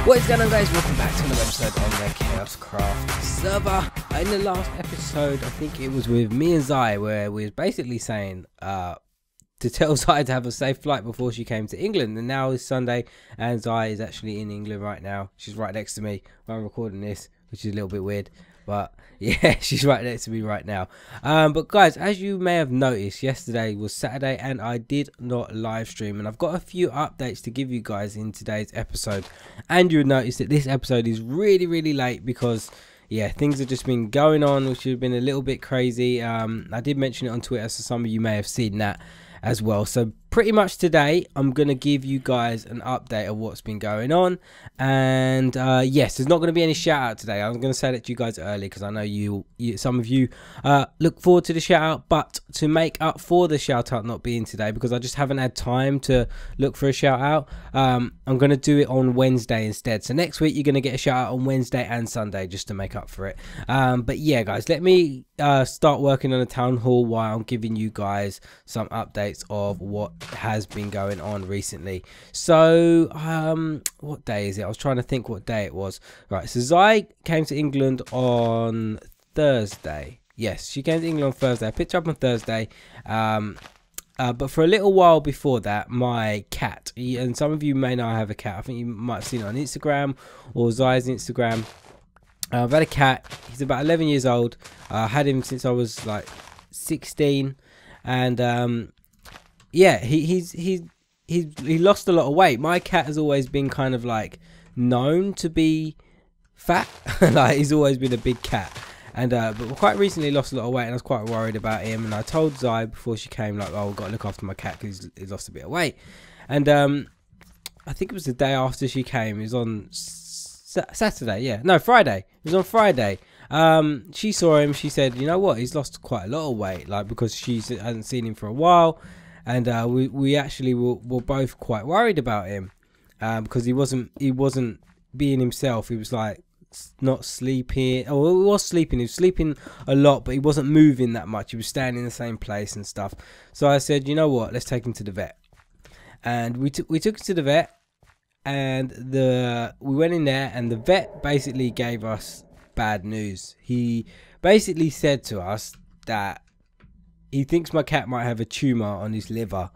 What is going on, guys? Welcome back to another episode on the KaoshKraft server. In the last episode, I think it was with me and Zai, where we was basically saying to tell Zai to have a safe flight before she came to England. And now is Sunday, and Zai is actually in England right now. She's right next to me while I'm recording this, which is a little bit weird. But yeah, she's right next to me right now. But guys, as you may have noticed, yesterday was Saturday and I did not live stream, and I've got a few updates to give you guys in today's episode. And you'll notice that this episode is really late because yeah, things have just been going on, which have been a little bit crazy. I did mention it on Twitter, so some of you may have seen that as well. So pretty much today I'm gonna give you guys an update of what's been going on. And yes, there's not going to be any shout out today. I'm going to say that to you guys early because I know some of you look forward to the shout out, but to make up for the shout out not being today, because I just haven't had time to look for a shout out, I'm going to do it on Wednesday instead. So next week you're going to get a shout out on Wednesday and Sunday just to make up for it. But yeah guys, let me start working on a town hall while I'm giving you guys some updates of what has been going on recently. So what day is it? I was trying to think what day it was. Right, so Zai came to England on Thursday. Yes, she came to England on Thursday. I picked her up on Thursday. But for a little while before that, my cat, and some of you may know I have a cat. I think you might have seen it on Instagram or Zai's Instagram. I've had a cat. He's about 11 years old. I had him since I was like 16, and yeah, he lost a lot of weight. My cat has always been kind of like known to be fat. Like, he's always been a big cat, and but quite recently lost a lot of weight, and I was quite worried about him. And I told Zai before she came, like, oh, I've got to look after my cat because he's lost a bit of weight. And I think it was the day after she came. It was on Saturday, yeah, no, Friday. It was on Friday. She saw him. She said, you know what, he's lost quite a lot of weight, like, because she hasn't seen him for a while. And we actually were both quite worried about him, because he wasn't being himself. He was like not sleeping. Oh, he was sleeping. He was sleeping a lot, but he wasn't moving that much. He was staying in the same place and stuff. So I said, you know what, let's take him to the vet. And we took him to the vet, and we went in there, and the vet basically gave us bad news. He basically said to us that he thinks my cat might have a tumor on his liver,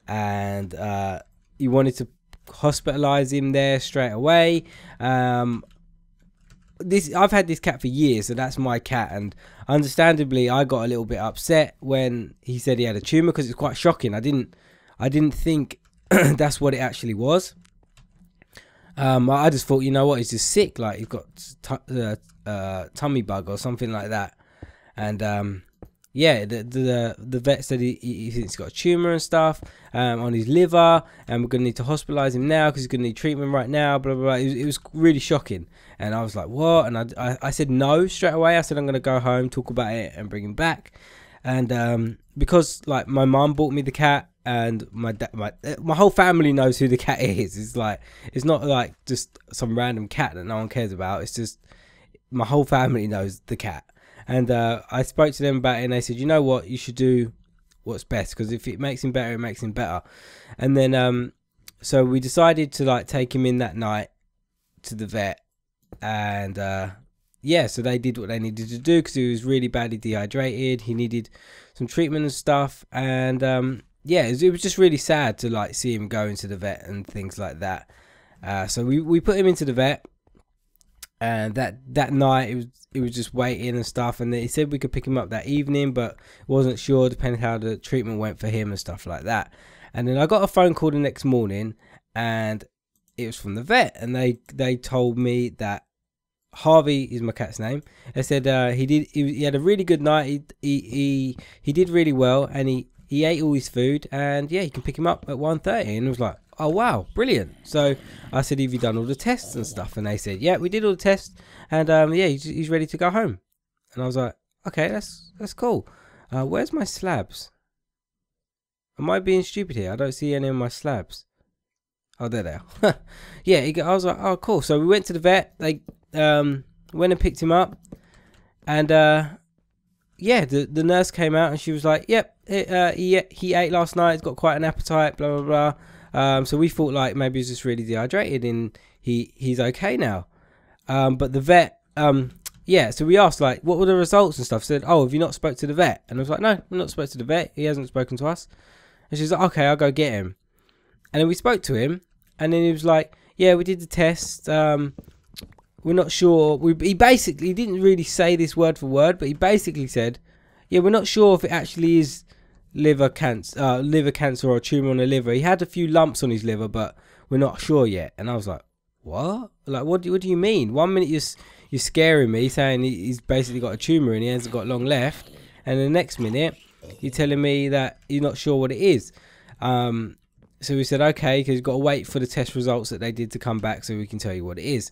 and he wanted to hospitalize him there straight away. I've had this cat for years, so that's my cat, and understandably I got a little bit upset when he said he had a tumor, because it's quite shocking. I didn't think that's what it actually was. I just thought, you know what, he's just sick, like he's got tummy bug or something like that. And yeah, the vet said he thinks he's got a tumor and stuff on his liver, and we're going to need to hospitalize him now because he's going to need treatment right now, blah, blah, blah. It was really shocking. And I was like, what? And I said no straight away. I said I'm going to go home, talk about it, and bring him back. And because like my mum bought me the cat, and my whole family knows who the cat is. It's like, it's not like just some random cat that no one cares about. It's just my whole family knows the cat. And I spoke to them about it, and they said, you know what, you should do what's best, because if it makes him better, it makes him better. And then so we decided to like take him in that night to the vet, and yeah, so they did what they needed to do, because he was really badly dehydrated. He needed some treatment and stuff, and yeah, it was just really sad to like see him go into the vet and things like that. So we put him into the vet, and that night it was just waiting and stuff, and he said we could pick him up that evening, but wasn't sure depending how the treatment went for him and stuff like that. And then I got a phone call the next morning, and it was from the vet, and they told me that Harvey is my cat's name. They said he had a really good night. He did really well, and he ate all his food, and yeah, you can pick him up at 1:30. And I was like, oh wow, brilliant. So I said, have you done all the tests and stuff? And they said, yeah, we did all the tests, and yeah, he's ready to go home. And I was like, okay, that's cool. Where's my slabs? Am I being stupid here? I don't see any of my slabs. Oh, there they are. Yeah, I was like, oh cool. So we went to the vet. They went and picked him up, and yeah, the nurse came out, and she was like, yep, he ate last night. He's got quite an appetite, blah blah blah. So we thought like maybe he's just really dehydrated and he's okay now. But the vet, yeah, so we asked like what were the results and stuff. Said, oh, have you not spoke to the vet? And I was like, no, I'm not spoke to the vet. He hasn't spoken to us. And she's like, okay, I'll go get him. And then we spoke to him, and then he was like, yeah, we did the test. We're not sure. He basically didn't really say this word for word, but he basically said, yeah, we're not sure if it actually is liver cancer or a tumor on the liver. He had a few lumps on his liver, but we're not sure yet. And I was like, what? Like, what do you mean? 1 minute you're scaring me, saying he's basically got a tumor and he hasn't got long left, and the next minute you're telling me that you're not sure what it is. So we said, okay, because you've got to wait for the test results that they did to come back so we can tell you what it is.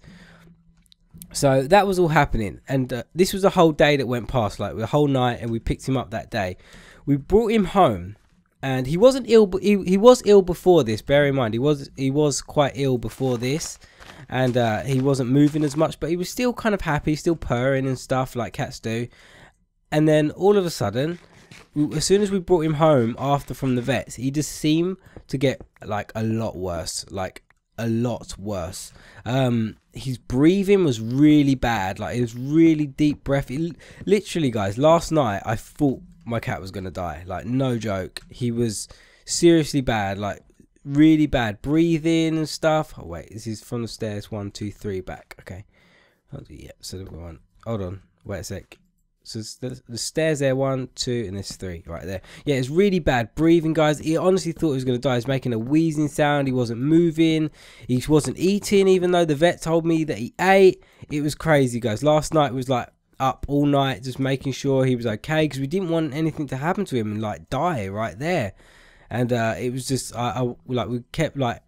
So that was all happening, and this was a whole day that went past, like the whole night, and we picked him up that day. We brought him home, and he wasn't ill, but he was ill before this. Bear in mind, he was quite ill before this, and he wasn't moving as much, but he was still kind of happy, still purring and stuff like cats do. And then all of a sudden, as soon as we brought him home after from the vets, he just seemed to get like a lot worse, like a lot worse. His breathing was really bad, like it was really deep breath. Literally, guys, last night I thought my cat was gonna die, like no joke. He was seriously bad, like really bad breathing and stuff. Oh wait, this is from the stairs, 1 2 3 back. Okay, yeah, so the one, hold on, wait a sec. So the stairs there, 1 2, and there's 3 right there. Yeah, it's really bad breathing, guys. He honestly thought he was going to die. He was making a wheezing sound. He wasn't moving. He wasn't eating, even though the vet told me that he ate. It was crazy, guys. Last night was like up all night just making sure he was okay, because we didn't want anything to happen to him and like die right there. And it was just like we kept like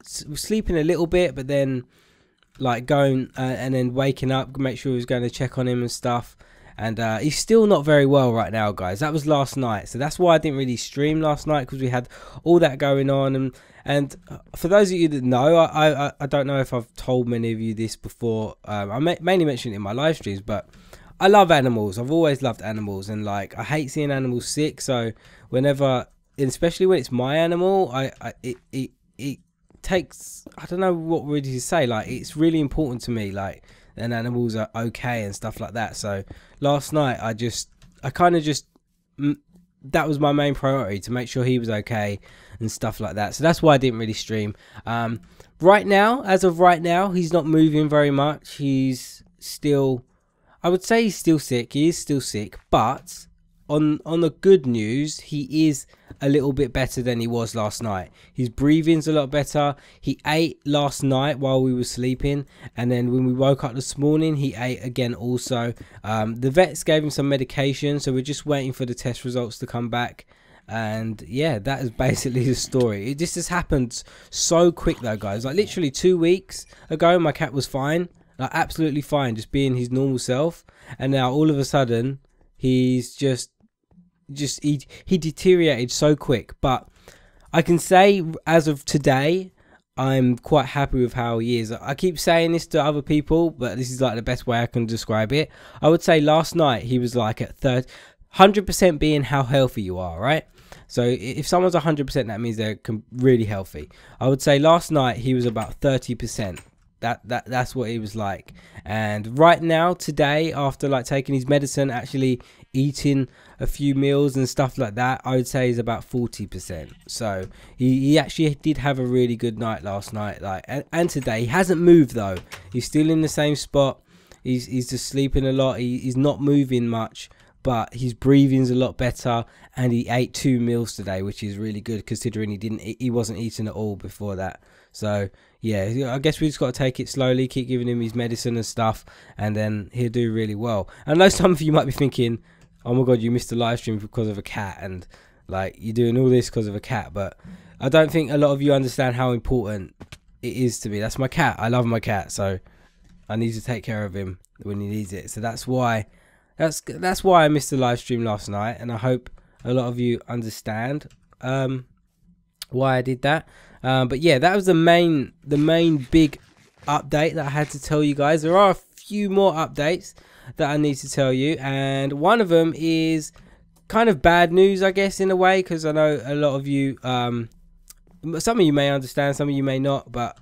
sleeping a little bit, but then like going and then waking up, make sure he was going to check on him and stuff. And he's still not very well right now, guys. That was last night, so that's why I didn't really stream last night, because we had all that going on. And for those of you that know, I don't know if I've told many of you this before. I mainly mentioned it in my live streams, but I love animals. I've always loved animals, and like I hate seeing animals sick. So whenever, especially when it's my animal, it takes, I don't know what really to say. Like it's really important to me, like, and animals are okay and stuff like that. So last night I kind of just that was my main priority, to make sure he was okay and stuff like that. So that's why I didn't really stream. Right now, as of right now, he's not moving very much. He's still, I would say he's still sick. He is still sick, but on the good news, he is a little bit better than he was last night. His breathing's a lot better. He ate last night while we were sleeping, and then when we woke up this morning, he ate again also. The vets gave him some medication, so we're just waiting for the test results to come back. And yeah, that is basically the story. It just has happened so quick though, guys. Like literally 2 weeks ago, my cat was fine, like absolutely fine, just being his normal self, and now all of a sudden he's he deteriorated so quick. But I can say as of today, I'm quite happy with how he is. I keep saying this to other people, but this is like the best way I can describe it. I would say last night he was like at 100% being how healthy you are, right? So if someone's 100%, that means they're really healthy. I would say last night he was about 30%. That's what he was like. And right now, today, after like taking his medicine, actually eating a few meals and stuff like that, I would say he's about 40%. So he actually did have a really good night last night. Like and today he hasn't moved though. He's still in the same spot. He's just sleeping a lot. He's not moving much, but his breathing's a lot better, and he ate 2 meals today, which is really good considering he wasn't eating at all before that. So yeah, I guess we just got to take it slowly, keep giving him his medicine and stuff, and then he'll do really well. I know some of you might be thinking, oh my god, you missed the live stream because of a cat, and like you're doing all this because of a cat. But I don't think a lot of you understand how important it is to me. That's my cat. I love my cat, so I need to take care of him when he needs it. So that's why I missed the live stream last night, and I hope a lot of you understand why I did that. But yeah, that was the main big update that I had to tell you guys. There are a few more updates that I need to tell you, and one of them is kind of bad news, I guess, in a way, because I know a lot of you Some of you may understand, some of you may not, but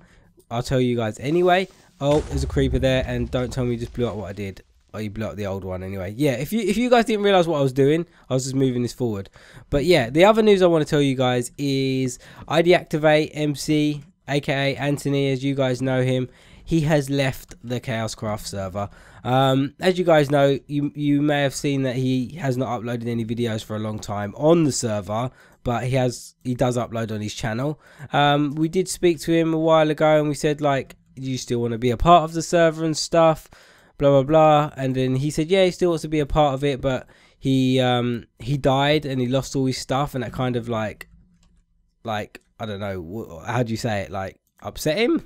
I'll tell you guys anyway. Oh, there's a creeper there, and don't tell me you just blew up what I did. Oh, you blew up the old one anyway. Yeah, if you guys didn't realize what I was doing, I was just moving this forward. But yeah, the other news I want to tell you guys is I deactivate MC, aka Anthony, as you guys know him. He has left the KaoshKraft server. As you guys know, you may have seen that he has not uploaded any videos for a long time on the server, but he does upload on his channel. We did speak to him a while ago, and we said, like, do you still want to be a part of the server and stuff, blah blah blah. And then he said, yeah, he still wants to be a part of it, but he died and he lost all his stuff, and that kind of like I don't know, how do you say it, like upset him?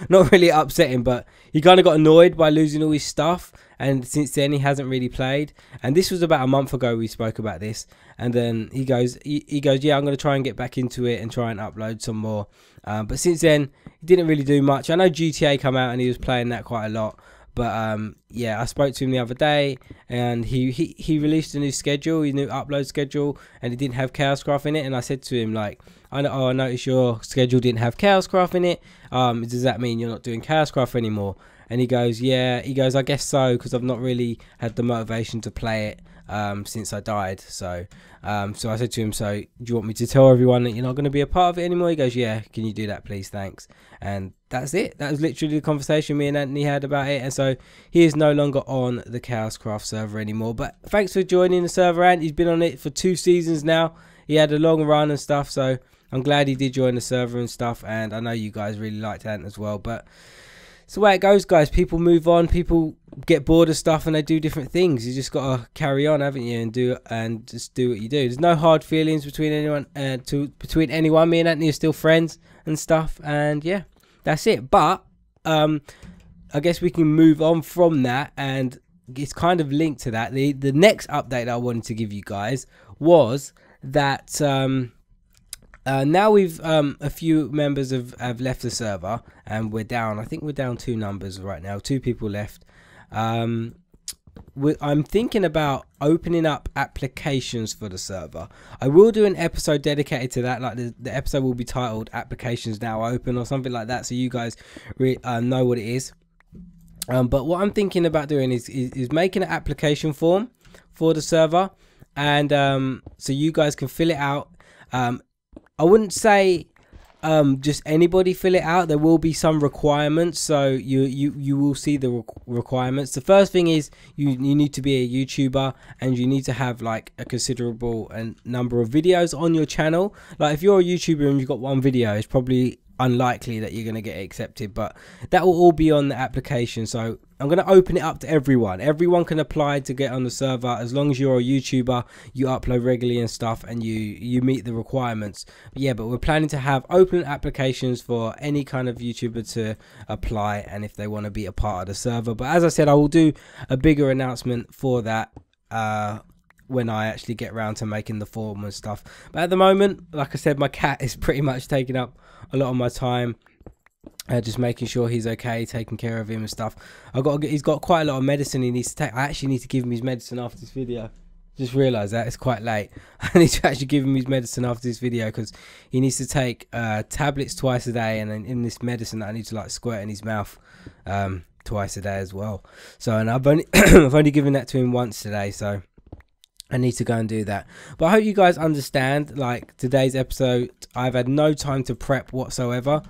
Not really upset him, but he kind of got annoyed by losing all his stuff, and since then he hasn't really played. And this was about a month ago we spoke about this, and then he goes yeah, I'm going to try and get back into it and try and upload some more. But since then he didn't really do much. I know GTA come out and he was playing that quite a lot, but yeah, I spoke to him the other day, and he released a new schedule, a new upload schedule, and it didn't have KaoshKraft in it. And I said to him, like, I noticed your schedule didn't have KaoshKraft in it. Does that mean you're not doing KaoshKraft anymore? And he goes, yeah. He goes, I guess so, because I've not really had the motivation to play it since I died. So I said to him, so do you want me to tell everyone that you're not going to be a part of it anymore? He goes, yeah, can you do that please, thanks. And that's it. That was literally the conversation me and Anthony had about it. And so he is no longer on the KaoshKraft server anymore. But thanks for joining the server, Ant. He's been on it for 2 seasons now. He had a long run and stuff, so I'm glad he did join the server and stuff. And I know you guys really liked Ant as well. But it's the way it goes, guys. People move on, people get bored of stuff, and they do different things. You just gotta carry on, haven't you, and just do what you do. There's no hard feelings between anyone. Me and Anthony are still friends and stuff, and yeah, that's it. But I guess we can move on from that, and it's kind of linked to that. The next update I wanted to give you guys was that now we've a few members have left the server, and we're down. I think we're down 2 numbers right now. 2 people left. I'm thinking about opening up applications for the server. I will do an episode dedicated to that. Like the episode will be titled "Applications Now Open" or something like that, so you guys know what it is. But what I'm thinking about doing is making an application form for the server, and so you guys can fill it out. I wouldn't say just anybody fill it out. There will be some requirements, so you will see the requirements. The first thing is you need to be a YouTuber, and you need to have like a considerable number of videos on your channel. Like if you're a YouTuber and you've got 1 video, it's probably unlikely that you're going to get accepted, but that will all be on the application. So I'm going to open it up to everyone. Everyone can apply to get on the server as long as you're a YouTuber, you upload regularly and stuff, and you meet the requirements. Yeah, but we're planning to have open applications for any kind of YouTuber to apply, and if they want to be a part of the server. But as I said, I will do a bigger announcement for that when I actually get around to making the form and stuff. But at the moment, like I said, my cat is pretty much taking up a lot of my time, just making sure he's okay, taking care of him and stuff. He's got quite a lot of medicine he needs to take. I actually need to give him his medicine after this video. Just realised that it's quite late. I need to actually give him his medicine after this video, because he needs to take tablets twice a day, and then in this medicine that I need to like squirt in his mouth twice a day as well. So, and I've only I've only given that to him once today, so I need to go and do that. But I hope you guys understand, like, today's episode, I've had no time to prep whatsoever.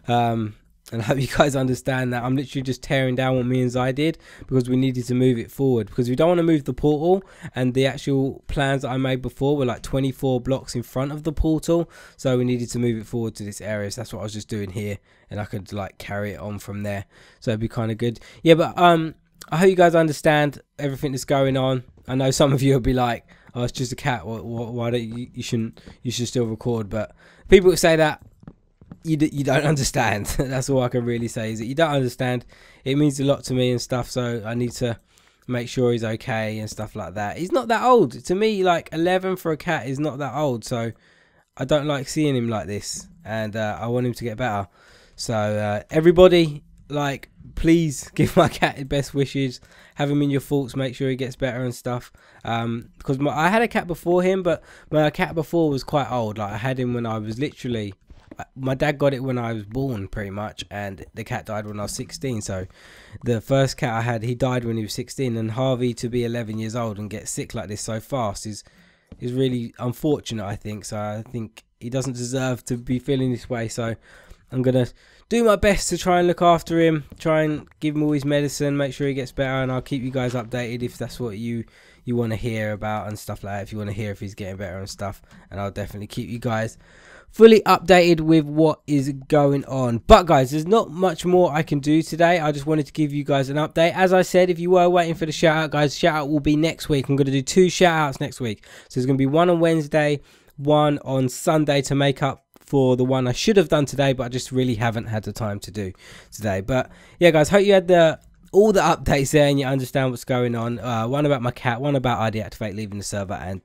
And I hope you guys understand that I'm literally just tearing down what me and Zai did, because we needed to move it forward, because we don't want to move the portal, and the actual plans that I made before were like 24 blocks in front of the portal, so we needed to move it forward to this area. So that's what I was just doing here, and I could like carry it on from there, so it'd be kind of good. Yeah, but I hope you guys understand everything that's going on. I know some of you will be like, oh, it's just a cat, why don't you should still record. But people that say that, you don't understand. That's all I can really say, is that you don't understand. It means a lot to me and stuff, so I need to make sure he's okay and stuff like that. He's not that old to me. Like 11 for a cat is not that old, so I don't like seeing him like this, and I want him to get better. So everybody, like, please give my cat best wishes, have him in your thoughts, make sure he gets better and stuff. Because I had a cat before him, but my cat before was quite old. Like I had him when I was literally my dad got it when I was born pretty much, and the cat died when I was 16. So the first cat I had, he died when he was 16, and Harvey to be 11 years old and get sick like this so fast is really unfortunate, I think. So I think he doesn't deserve to be feeling this way. So I'm gonna do my best to try and look after him, try and give him all his medicine, make sure he gets better, and I'll keep you guys updated if that's what you want to hear about and stuff like that. If you want to hear if he's getting better and stuff, and I'll definitely keep you guys fully updated with what is going on. But guys, there's not much more I can do today. I just wanted to give you guys an update. As I said, if you were waiting for the shout out, guys, shout out will be next week. I'm going to do 2 shout outs next week. So there's going to be one on Wednesday, one on Sunday, to make up for the one I should have done today, but I just really haven't had the time to do today. But yeah, guys, hope you had all the updates there and you understand what's going on. One about my cat, one about I deactivate leaving the server, and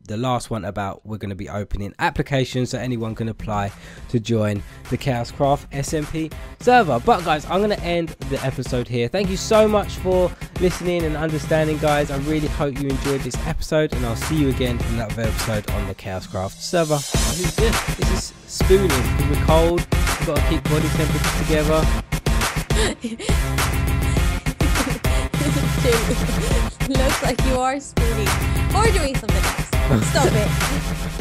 the last one about we're going to be opening applications so anyone can apply to join the KaoshKraft SMP server. But guys, I'm going to end the episode here. Thank you so much for listening and understanding, guys. I really hope you enjoyed this episode, and I'll see you again in another episode on the KaoshKraft server. Who's this? This is spooning because we're cold. We've got to keep body temperature together. Looks like you are spooning or doing something else. Stop it.